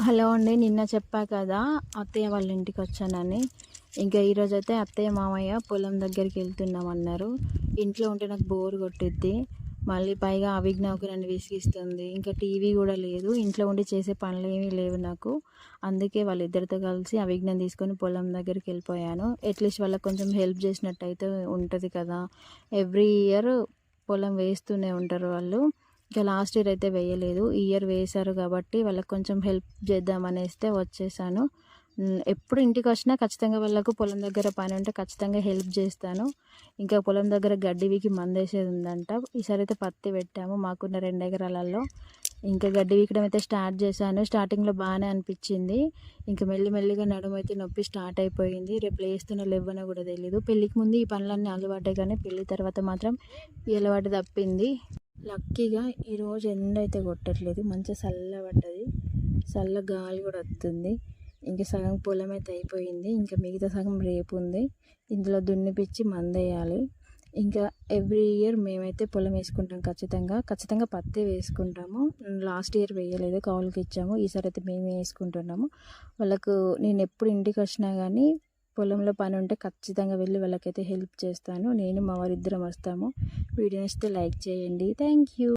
Hello అండి. నిన్న చెప్పా కదా అత్తయ్య వాళ్ళ ఇంటికి వచ్చానని. ఇంకా ఈరోజైతే అత్తయ్య మామయ్య పొలం దగ్గరికి వెళ్తున్నామన్నారు. ఇంట్లో ఉంటే నాకు బోర్ కొట్టిద్ది, మళ్ళీ పైగా అవిజ్ఞ ఒక నన్ను విసిగిస్తుంది. ఇంకా టీవీ కూడా లేదు, ఇంట్లో ఉండి చేసే పనులు ఏమీ లేవు నాకు. అందుకే వాళ్ళిద్దరితో కలిసి అవిజ్ఞని తీసుకొని పొలం దగ్గరికి వెళ్ళిపోయాను. అట్లీస్ట్ వాళ్ళకి కొంచెం హెల్ప్ చేసినట్టు అయితే ఉంటుంది కదా. ఎవ్రీ ఇయర్ పొలం వేస్తూనే ఉంటారు వాళ్ళు. ఇంకా లాస్ట్ ఇయర్ అయితే వేయలేదు, ఈ ఇయర్ వేశారు కాబట్టి వాళ్ళకి కొంచెం హెల్ప్ చేద్దామనేస్తే వచ్చేసాను. ఎప్పుడు ఇంటికి వచ్చినా ఖచ్చితంగా వాళ్ళకు పొలం దగ్గర పని ఉంటే ఖచ్చితంగా హెల్ప్ చేస్తాను. ఇంకా పొలం దగ్గర గడ్డి వీకి మందేసేది ఉందంట. ఈసారి అయితే పత్తి పెట్టాము మాకున్న 2 ఎకరాలలో. ఇంకా గడ్డి వీకడం అయితే స్టార్ట్ చేశాను. స్టార్టింగ్లో బాగానే అనిపించింది, ఇంకా మెల్లిమెల్లిగా నడుము అయితే నొప్పి స్టార్ట్ అయిపోయింది. రేపు లేస్తున్న లేవనో కూడా తెలీదు. పెళ్ళికి ముందు ఈ పనులన్నీ అలవాటే, కానీ పెళ్ళి తర్వాత మాత్రం ఈ అలవాటు తప్పింది. లక్కీగా ఈరోజు ఎండ అయితే కొట్టట్లేదు, మంచిగా చల్లబడ్డది, చల్ల గాలి కూడా వస్తుంది. ఇంక సగం పొలం అయితే అయిపోయింది, ఇంకా మిగతా సగం రేపు ఉంది. ఇందులో దున్నిపిచ్చి మందేయాలి. ఇంకా ఎవ్రీ ఇయర్ మేమైతే పొలం వేసుకుంటాం, ఖచ్చితంగా పత్తి వేసుకుంటాము. లాస్ట్ ఇయర్ వేయలేదు, కౌలుకి ఇచ్చాము. ఈసారి అయితే మేమే వేసుకుంటున్నాము. వాళ్ళకు నేను ఎప్పుడు ఇంటికి వచ్చినా కానీ పొలంలో పని ఉంటే ఖచ్చితంగా వెళ్ళి వాళ్ళకైతే హెల్ప్ చేస్తాను. నేను మా వారిద్దరం వస్తాము. వీడియో నచ్చితే లైక్ చేయండి. Thank you.